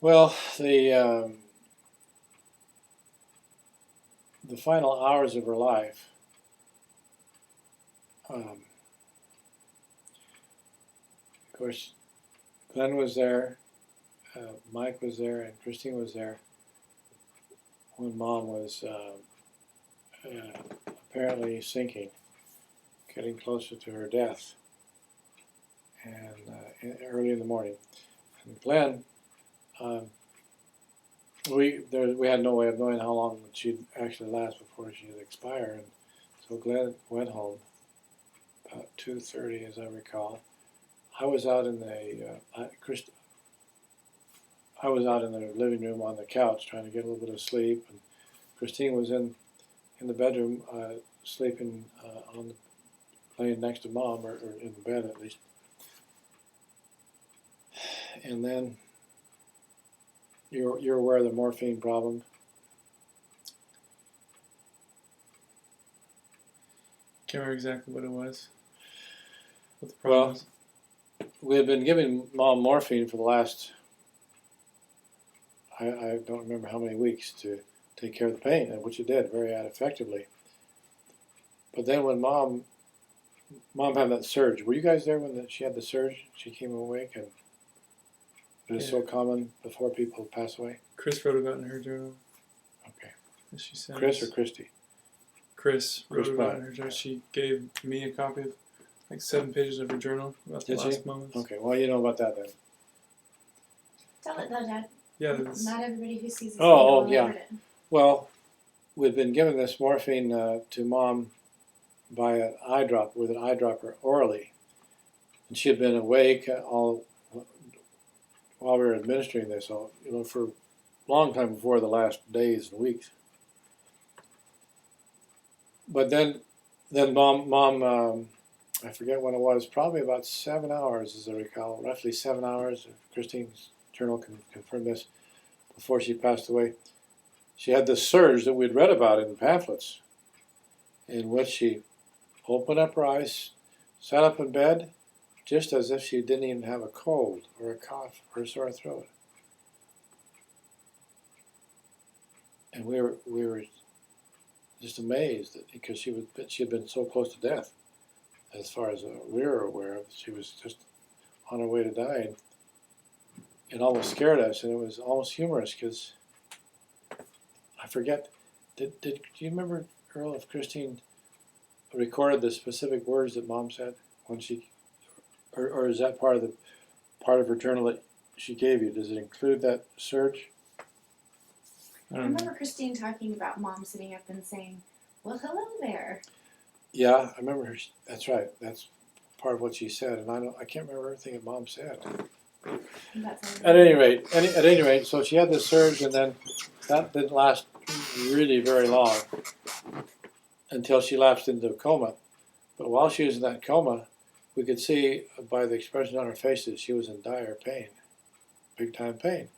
Well, the final hours of her life, of course, Glenn was there, Mike was there, and Christine was there when Mom was apparently sinking, getting closer to her death, and early in the morning. And Glenn, we had no way of knowing how long she'd actually last before she'd expire, and so Glenn went home about 2:30, as I recall. I was out in the living room on the couch trying to get a little bit of sleep, and Christine was in the bedroom sleeping laying next to Mom, or in the bed at least. And then you're aware of the morphine problem. Can't remember exactly what it was. What the problem was. We had been giving Mom morphine for the last, I don't remember how many weeks, to take care of the pain, which it did very effectively. But then when Mom had that surge, were you guys there when she had the surge? She came awake, and it is so common before people pass away. Chris wrote about it in her journal. Okay. She said Chris or Christy? Chris wrote about it in her journal. She gave me a copy of like 7 pages of her journal about the last moments. Okay, well, you know about that then. Tell it though, Dad. Yeah. Not everybody who sees this Oh, will yeah. read it. Well, we'd been giving this morphine to Mom by an with an eyedropper orally, and she had been awake all while we were administering this, for a long time before the last days and weeks. But then Mom, I forget when it was, probably about 7 hours, as I recall, roughly 7 hours. Christine's journal can confirm this. Before she passed away, she had this surge that we'd read about in pamphlets, in which she opened up her eyes, sat up in bed, just as if she didn't even have a cold or a cough or a sore throat. And we were just amazed because she had been so close to death, as far as we were aware of. She was just on her way to die, and it almost scared us, and it was almost humorous because I forget. Do you remember, Earl, if Christine recorded the specific words that Mom said when she, or is that part of her journal that she gave you? Does it include that surge? I remember Christine talking about Mom sitting up and saying, "Well, hello there." Yeah, I remember her. That's right. That's part of what she said, and I can't remember everything that Mom said. At any rate, so she had this surge, and then that didn't last really very long until she lapsed into a coma. But while she was in that coma, we could see by the expression on her face that she was in dire pain, big time pain.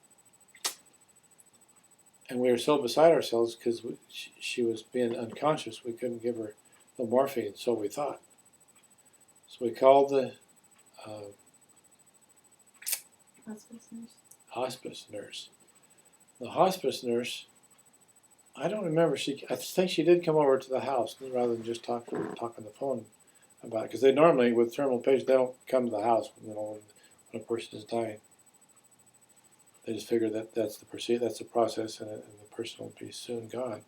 And we were so beside ourselves because she was being unconscious, we couldn't give her the morphine, so we thought. So we called the Hospice nurse. hospice nurse. The hospice nurse, I don't remember, I think she did come over to the house rather than just talk on the phone about it. Because they normally, with terminal patients, they don't come to the house when a person is dying. They just figure that that's the process, and the person will be soon gone.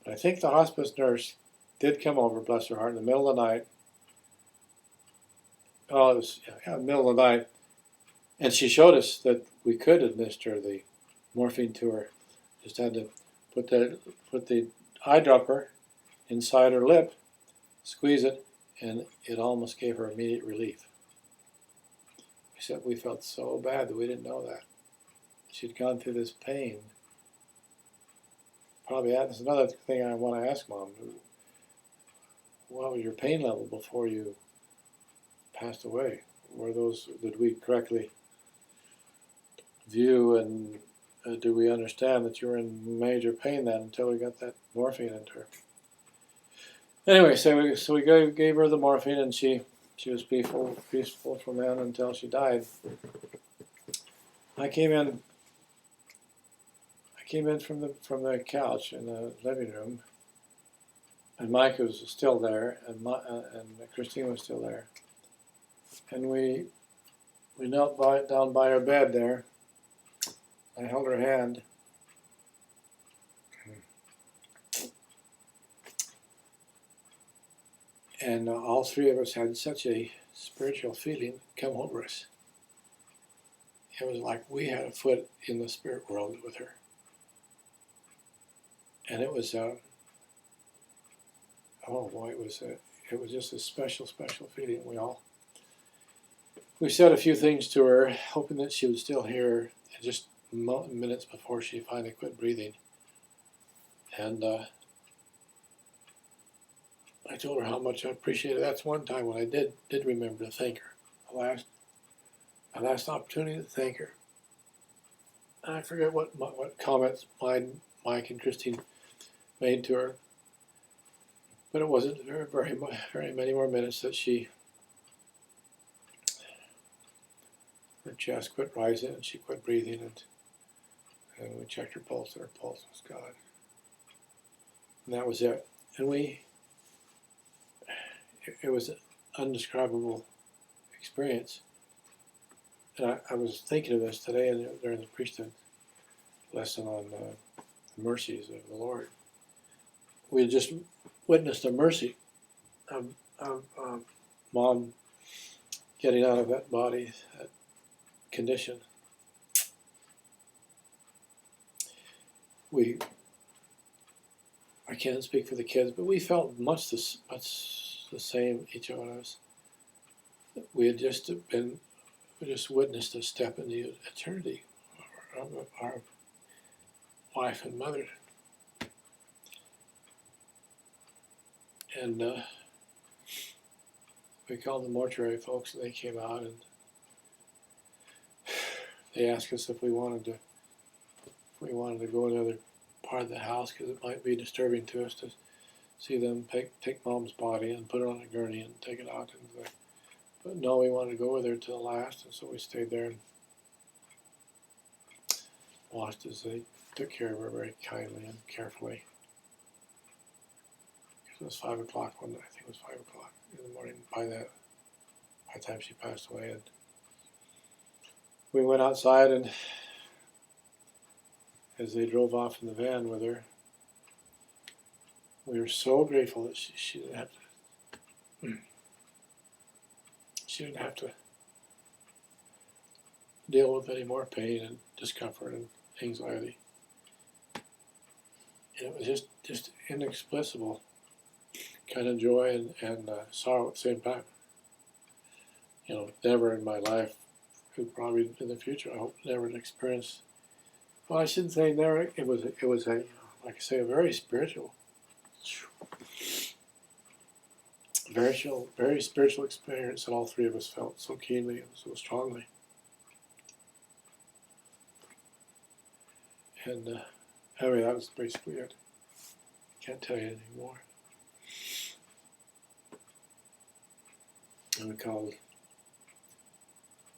But I think the hospice nurse did come over, bless her heart, in the middle of the night. Oh, it was middle of the night, and she showed us that we could administer the morphine to her. Just had to put the eyedropper inside her lip, squeeze it, and it almost gave her immediate relief. Except we felt so bad that we didn't know that. She'd gone through this pain. Probably that's another thing I want to ask Mom. What was your pain level before you passed away? Did we correctly view, and do we understand that you were in major pain then until we got that morphine into her? Anyway, so we gave her the morphine, and she was peaceful from then until she died. I came in from the couch in the living room, and Mike was still there, and Christine was still there, and we knelt down by her bed there. I held her hand, and all three of us had such a spiritual feeling come over us. It was like we had a foot in the spirit world with her. And it was, it was just a special feeling. We said a few things to her, hoping that she would still hear, just minutes before she finally quit breathing. And I told her how much I appreciated it. That's one time when I did remember to thank her. My last opportunity to thank her. I forget what comments Mike and Christine made to her, but it wasn't very many more minutes that her chest quit rising and she quit breathing, and we checked her pulse, and her pulse was gone, and that was it. And it was an undescribable experience. And I was thinking of this today during the priesthood lesson on the mercies of the Lord. We had just witnessed a mercy of Mom getting out of that body, that condition. I can't speak for the kids, but we felt much the same, each one of us. We had just witnessed a step into eternity of our wife and mother. And we called the mortuary folks, and they came out, and they asked us if we wanted to go to the other part of the house, because it might be disturbing to us to see them take Mom's body and put her on a gurney and take it out. But no, we wanted to go with her to the last, and so we stayed there and watched as they took care of her very kindly and carefully. It was 5 o'clock one night. I think it was 5 o'clock in the morning by the time she passed away. And we went outside, and as they drove off in the van with her, we were so grateful that she didn't have to deal with any more pain and discomfort and anxiety. And it was just inexplicable kind of joy and sorrow at the same time. Never in my life, probably in the future, I hope never experience. Well, I shouldn't say never. It was like I say, a very spiritual, very spiritual experience that all three of us felt so keenly and so strongly. And anyway, that was basically it. Can't tell you anything more. And we called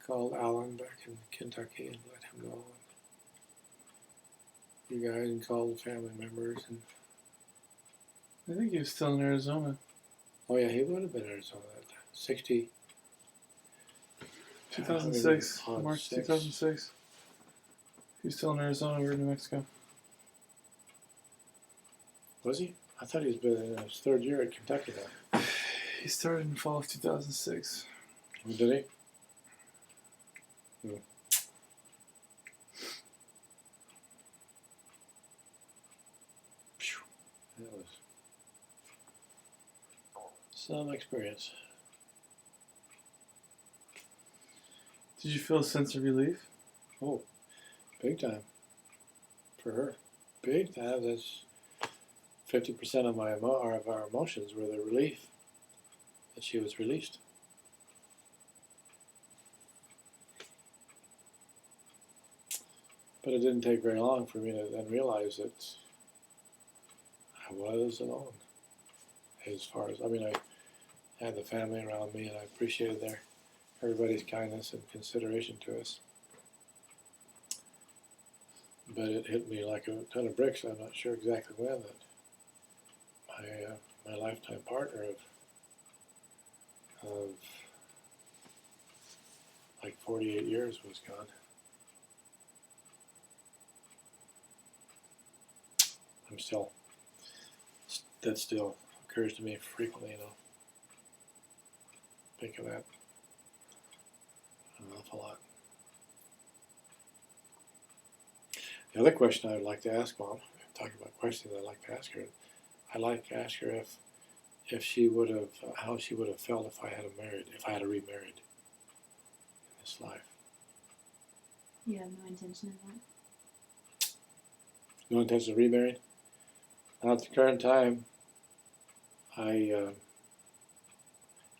Alan back in Kentucky and let him know. And you guys called family members, and I think he was still in Arizona. oh yeah, he would have been in Arizona that time. 2006, on March 6. 2006. He was still in Arizona. We were in New Mexico. Was he? I thought he was been in his third year at Kentucky now. He started in fall of 2006. Oh, did he? Phew. That was some experience. Did you feel a sense of relief? Oh, big time. For her. Big time. That's 50% of of our emotions were the relief that she was released. But it didn't take very long for me to then realize that I was alone. As far as, I mean, I had the family around me, and I appreciated everybody's kindness and consideration to us. But it hit me like a ton of bricks. I'm not sure exactly when that my lifetime partner of like 48 years was gone. That still occurs to me frequently, Think of that an awful lot. The other question I would like to ask Mom, talking about questions I'd like to ask her, I'd like to ask her if she would have, how she would have felt if I had remarried in this life. You have no intention of that? No intention of remarrying? Now at the current time, I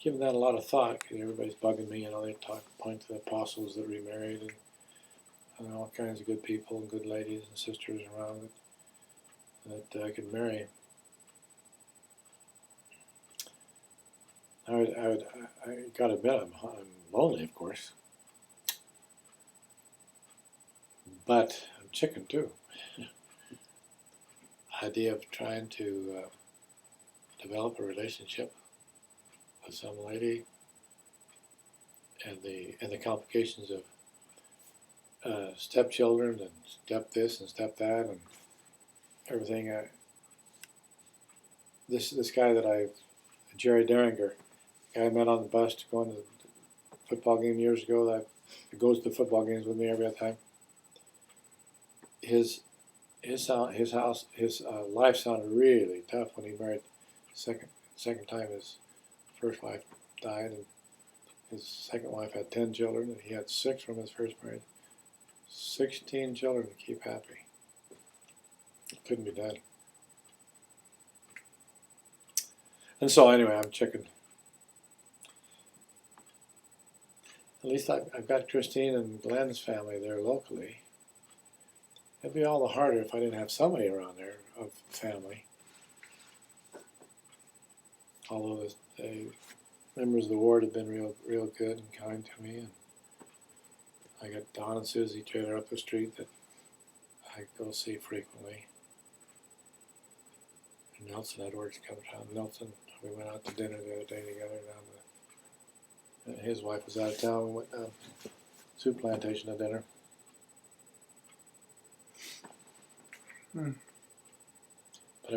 given that a lot of thought, because everybody's bugging me, they point to the apostles that remarried, and all kinds of good people and good ladies and sisters around that I could marry. I gotta admit, I'm lonely, of course, but I'm chicken too. Idea of trying to develop a relationship with some lady, and the complications of stepchildren and step this and step that and everything. This guy Jerry Derringer, guy I met on the bus going to the football game years ago, that goes to football games with me every other time. His life sounded really tough when he married. Second time his first wife died, and his second wife had 10 children, and he had 6 from his first marriage. 16 children to keep happy. It couldn't be done. And so anyway, I'm chicken. At least I've got Christine and Glenn's family there locally. It'd be all the harder if I didn't have somebody around there of family. Although the members of the ward have been real good and kind to me, and I got Don and Susie trailer up the street that I go see frequently. And Nelson Edwards comes down. Nelson, we went out to dinner the other day together and his wife was out of town. We went down to Soup Plantation to dinner. But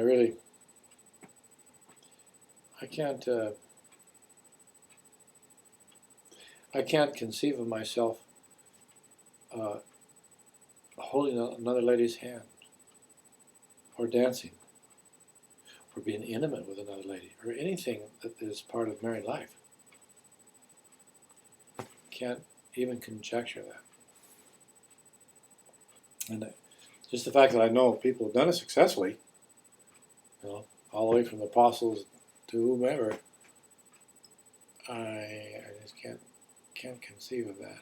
I can't conceive of myself holding another lady's hand, or dancing, or being intimate with another lady, or anything that is part of married life. Can't even conjecture that. And just the fact that I know people have done it successfully, all the way from the apostles to whomever, I just can't conceive of that.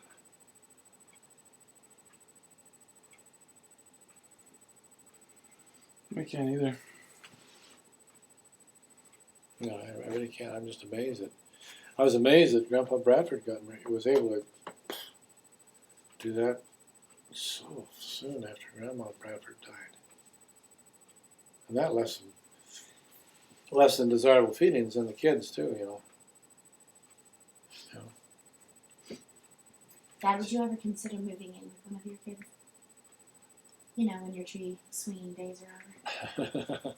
I can't either. No, I really can't. I'm just amazed I was amazed that Grandpa Bradford was able to do that so soon after Grandma Bradford died. And that less than desirable feelings in the kids too, you know. Dad, would you ever consider moving in with one of your kids? You know, when your tree swinging days are over.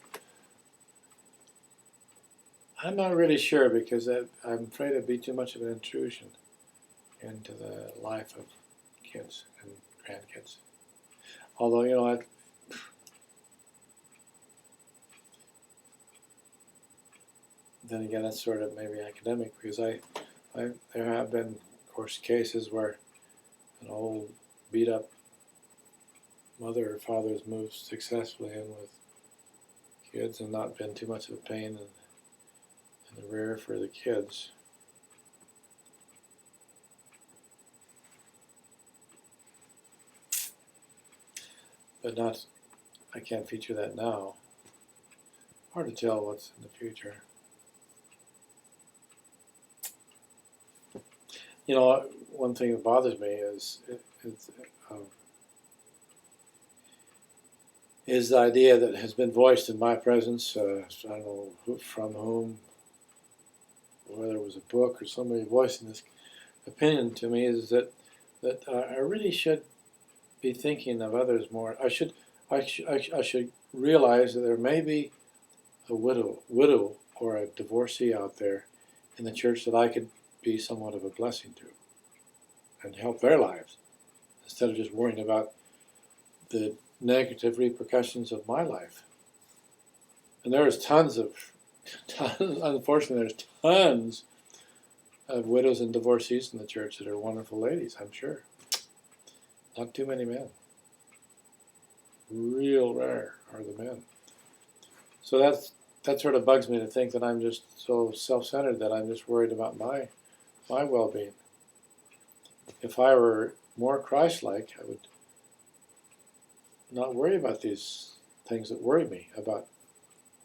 I'm not really sure because I'm afraid it'd be too much of an intrusion into the life of kids and grandkids. Although, you know, then again, that's sort of maybe academic because there have been, of course, cases where an old beat up mother or father has moved successfully in with kids and not been too much of a pain in the rear for the kids. But not, I can't feature that now. Hard to tell what's in the future. You know, one thing that bothers me is the idea that has been voiced in my presence. I don't know from whom, whether it was a book or somebody voicing this opinion to me, is that I really should be thinking of others more. I should realize that there may be a widow or a divorcee out there in the church that I could be somewhat of a blessing to and help their lives instead of just worrying about the negative repercussions of my life. And there's unfortunately, there's tons of widows and divorcees in the church that are wonderful ladies, I'm sure. Not too many men. Real rare are the men. So that sort of bugs me to think that I'm just so self-centered that I'm just worried about my well-being. If I were more Christ-like, I would not worry about these things that worry me about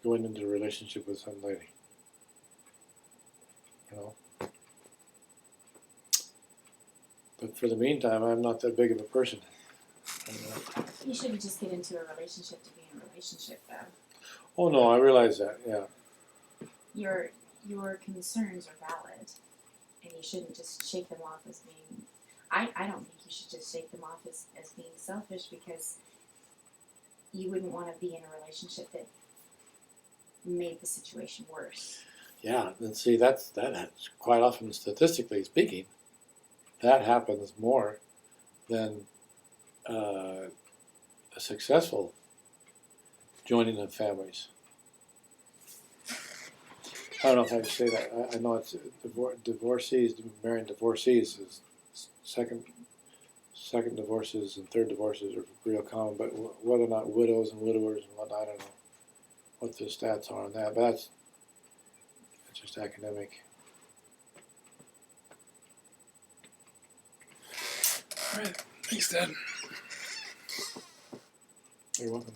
going into a relationship with some lady. You know. But for the meantime, I'm not that big of a person. You shouldn't just get into a relationship to be in a relationship, though. Oh no, I realize that. Yeah. Your concerns are valid, and you shouldn't just shake them off as being. I don't think you should just shake them off as being selfish, because you wouldn't want to be in a relationship that made the situation worse. Yeah, and see that's quite often, statistically speaking, that happens more than a successful joining of families. I don't know if I can say that. I know it's divorcees, marrying divorcees is second divorces and third divorces are real common, but whether or not widows and widowers and whatnot, I don't know what the stats are on that, but that's just academic. All right. Thanks, Dad. You're welcome.